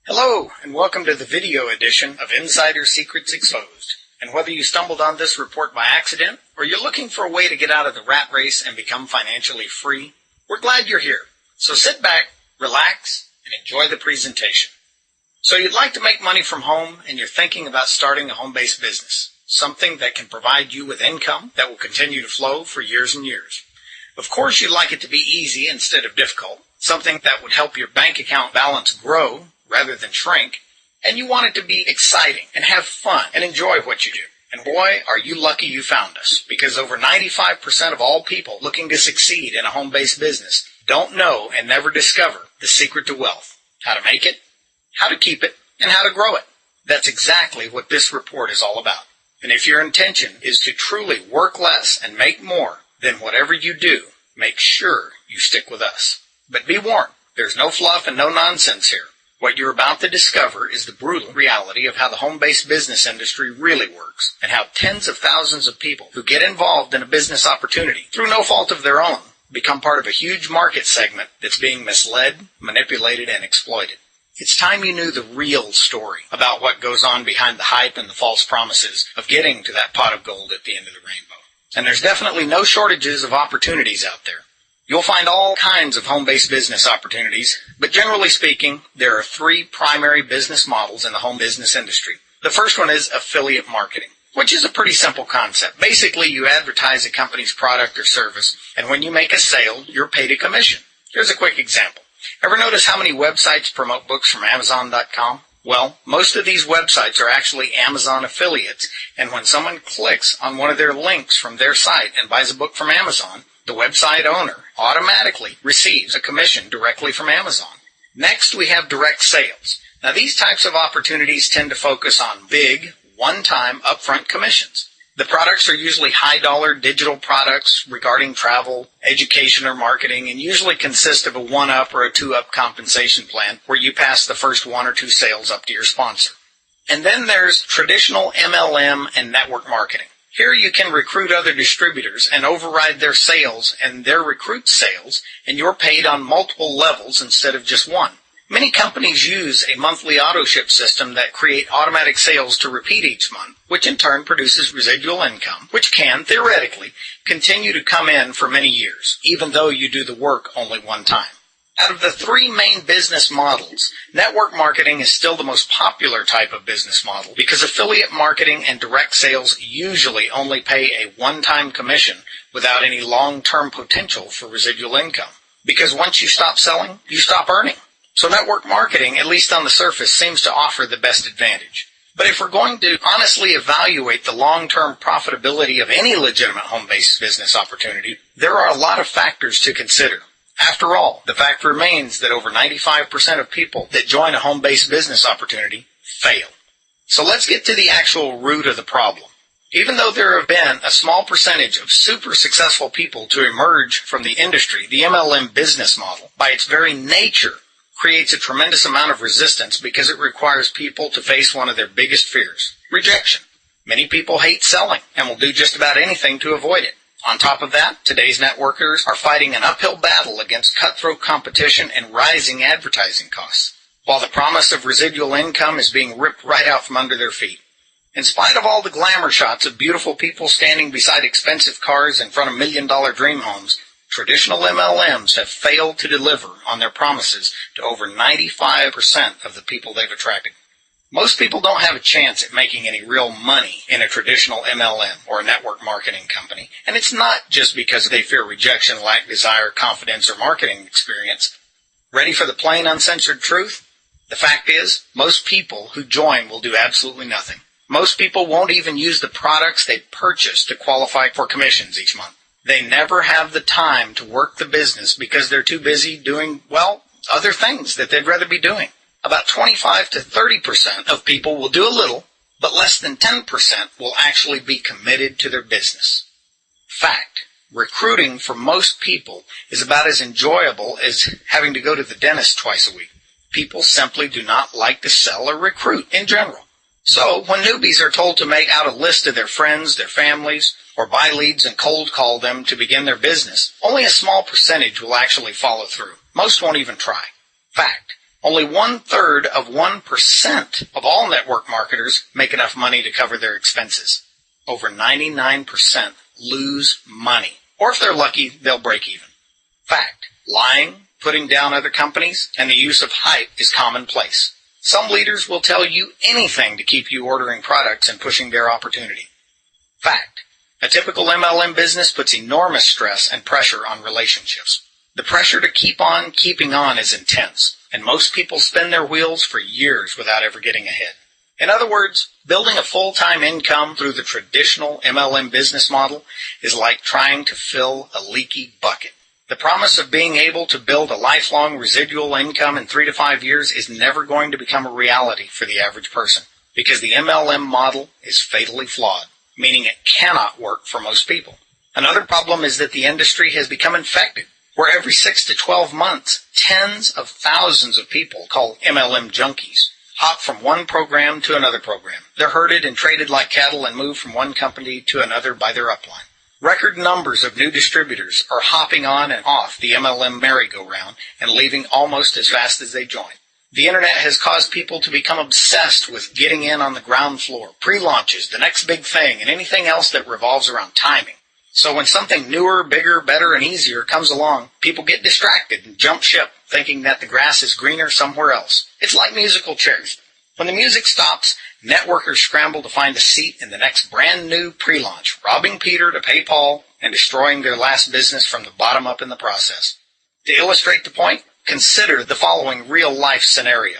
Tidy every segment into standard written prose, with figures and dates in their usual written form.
Hello, and welcome to the video edition of Insider Secrets Exposed. And whether you stumbled on this report by accident, or you're looking for a way to get out of the rat race and become financially free, we're glad you're here. So sit back, relax, and enjoy the presentation. So you'd like to make money from home, and you're thinking about starting a home-based business, something that can provide you with income that will continue to flow for years and years. Of course, you'd like it to be easy instead of difficult, something that would help your bank account balance grow rather than shrink, and you want it to be exciting and have fun and enjoy what you do. And boy, are you lucky you found us, because over 95% of all people looking to succeed in a home-based business don't know and never discover the secret to wealth: how to make it, how to keep it, and how to grow it. That's exactly what this report is all about. And if your intention is to truly work less and make more, then whatever you do, make sure you stick with us. But be warned, there's no fluff and no nonsense here. What you're about to discover is the brutal reality of how the home-based business industry really works, and how tens of thousands of people who get involved in a business opportunity through no fault of their own become part of a huge market segment that's being misled, manipulated, and exploited. It's time you knew the real story about what goes on behind the hype and the false promises of getting to that pot of gold at the end of the rainbow. And there's definitely no shortages of opportunities out there. You'll find all kinds of home-based business opportunities, but generally speaking, there are three primary business models in the home business industry. The first one is affiliate marketing, which is a pretty simple concept. Basically, you advertise a company's product or service, and when you make a sale, you're paid a commission. Here's a quick example. Ever notice how many websites promote books from Amazon.com? Well, most of these websites are actually Amazon affiliates, and when someone clicks on one of their links from their site and buys a book from Amazon, the website owner automatically receives a commission directly from Amazon. Next, we have direct sales. Now, these types of opportunities tend to focus on big, one-time, upfront commissions. The products are usually high-dollar digital products regarding travel, education, or marketing, and usually consist of a one-up or a two-up compensation plan where you pass the first one or two sales up to your sponsor. And then there's traditional MLM and network marketing. Here you can recruit other distributors and override their sales and their recruit sales, and you're paid on multiple levels instead of just one. Many companies use a monthly auto-ship system that create automatic sales to repeat each month, which in turn produces residual income, which can, theoretically, continue to come in for many years, even though you do the work only one time. Out of the three main business models, network marketing is still the most popular type of business model because affiliate marketing and direct sales usually only pay a one-time commission without any long-term potential for residual income. Because once you stop selling, you stop earning. So network marketing, at least on the surface, seems to offer the best advantage. But if we're going to honestly evaluate the long-term profitability of any legitimate home-based business opportunity, there are a lot of factors to consider. After all, the fact remains that over 95% of people that join a home-based business opportunity fail. So let's get to the actual root of the problem. Even though there have been a small percentage of super successful people to emerge from the industry, the MLM business model, by its very nature, creates a tremendous amount of resistance because it requires people to face one of their biggest fears: rejection. Many people hate selling and will do just about anything to avoid it. On top of that, today's networkers are fighting an uphill battle against cutthroat competition and rising advertising costs, while the promise of residual income is being ripped right out from under their feet. In spite of all the glamour shots of beautiful people standing beside expensive cars in front of million-dollar dream homes, traditional MLMs have failed to deliver on their promises to over 95% of the people they've attracted. Most people don't have a chance at making any real money in a traditional MLM or a network marketing company, and it's not just because they fear rejection, lack desire, confidence, or marketing experience. Ready for the plain, uncensored truth? The fact is, most people who join will do absolutely nothing. Most people won't even use the products they purchase to qualify for commissions each month. They never have the time to work the business because they're too busy doing, other things that they'd rather be doing. About 25 to 30% of people will do a little, but less than 10% will actually be committed to their business. Fact: recruiting for most people is about as enjoyable as having to go to the dentist twice a week. People simply do not like to sell or recruit in general. So when newbies are told to make out a list of their friends, their families, or buy leads and cold call them to begin their business, only a small percentage will actually follow through. Most won't even try. Fact: Only 1/3 of 1% of all network marketers make enough money to cover their expenses. Over 99% lose money. Or if they're lucky, they'll break even. Fact. Lying, putting down other companies, and the use of hype is commonplace. Some leaders will tell you anything to keep you ordering products and pushing their opportunity. Fact. A typical MLM business puts enormous stress and pressure on relationships. The pressure to keep on keeping on is intense, and most people spin their wheels for years without ever getting ahead. In other words, building a full-time income through the traditional MLM business model is like trying to fill a leaky bucket. The promise of being able to build a lifelong residual income in 3 to 5 years is never going to become a reality for the average person, because the MLM model is fatally flawed, meaning it cannot work for most people. Another problem is that the industry has become infected, where every 6 to 12 months, tens of thousands of people, called MLM junkies, hop from one program to another program. They're herded and traded like cattle and moved from one company to another by their upline. Record numbers of new distributors are hopping on and off the MLM merry-go-round and leaving almost as fast as they joined. The internet has caused people to become obsessed with getting in on the ground floor, pre-launches, the next big thing, and anything else that revolves around timing. So when something newer, bigger, better, and easier comes along, people get distracted and jump ship, thinking that the grass is greener somewhere else. It's like musical chairs. When the music stops, networkers scramble to find a seat in the next brand new pre-launch, robbing Peter to pay Paul and destroying their last business from the bottom up in the process. To illustrate the point, consider the following real-life scenario.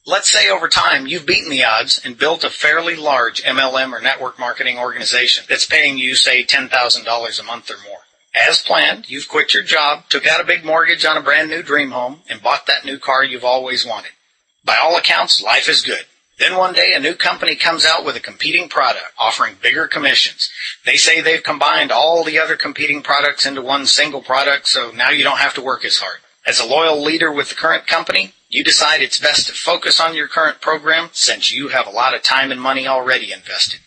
Let's say over time you've beaten the odds and built a fairly large MLM or network marketing organization that's paying you, say, $10,000 a month or more. As planned, you've quit your job, took out a big mortgage on a brand new dream home, and bought that new car you've always wanted. By all accounts, life is good. Then one day a new company comes out with a competing product offering bigger commissions. They say they've combined all the other competing products into one single product, so now you don't have to work as hard. As a loyal leader with the current company, you decide it's best to focus on your current program since you have a lot of time and money already invested.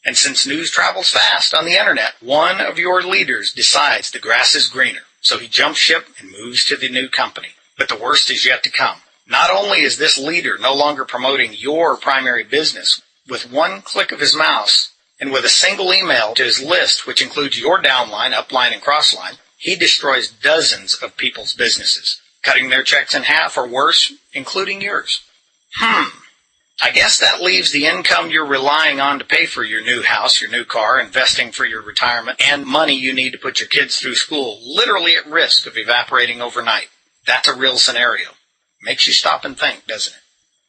And since news travels fast on the internet, one of your leaders decides the grass is greener, so he jumps ship and moves to the new company. But the worst is yet to come. Not only is this leader no longer promoting your primary business, with one click of his mouse and with a single email to his list, which includes your downline, upline, and crossline, he destroys dozens of people's businesses, cutting their checks in half or worse, including yours. I guess that leaves the income you're relying on to pay for your new house, your new car, investing for your retirement, and money you need to put your kids through school literally at risk of evaporating overnight. That's a real scenario. Makes you stop and think, doesn't it?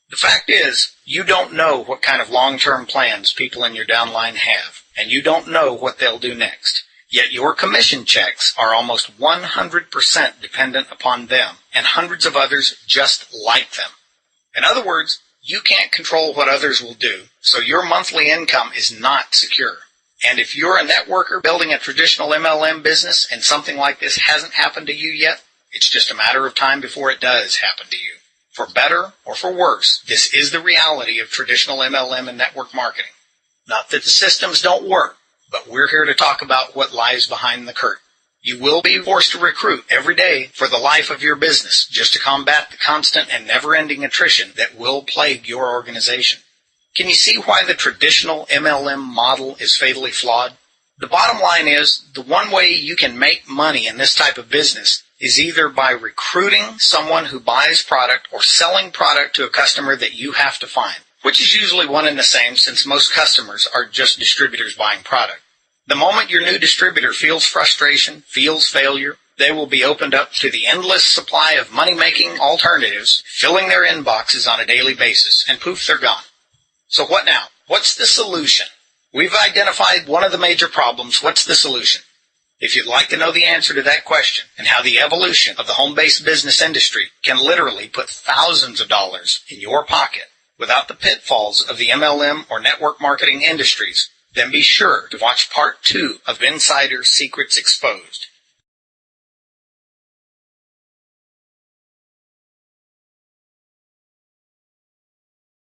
The fact is, you don't know what kind of long-term plans people in your downline have, and you don't know what they'll do next. Yet your commission checks are almost 100% dependent upon them, and hundreds of others just like them. In other words, you can't control what others will do, so your monthly income is not secure. And if you're a networker building a traditional MLM business and something like this hasn't happened to you yet, it's just a matter of time before it does happen to you. For better or for worse, this is the reality of traditional MLM and network marketing. Not that the systems don't work, but we're here to talk about what lies behind the curtain. You will be forced to recruit every day for the life of your business just to combat the constant and never-ending attrition that will plague your organization. Can you see why the traditional MLM model is fatally flawed? The bottom line is, the one way you can make money in this type of business is either by recruiting someone who buys product or selling product to a customer that you have to find, which is usually one and the same since most customers are just distributors buying product. The moment your new distributor feels frustration, feels failure, they will be opened up to the endless supply of money-making alternatives, filling their inboxes on a daily basis, and poof, they're gone. So what now? What's the solution? We've identified one of the major problems. What's the solution? If you'd like to know the answer to that question and how the evolution of the home-based business industry can literally put thousands of dollars in your pocket without the pitfalls of the MLM or network marketing industries, then be sure to watch part 2 of Insider Secrets Exposed.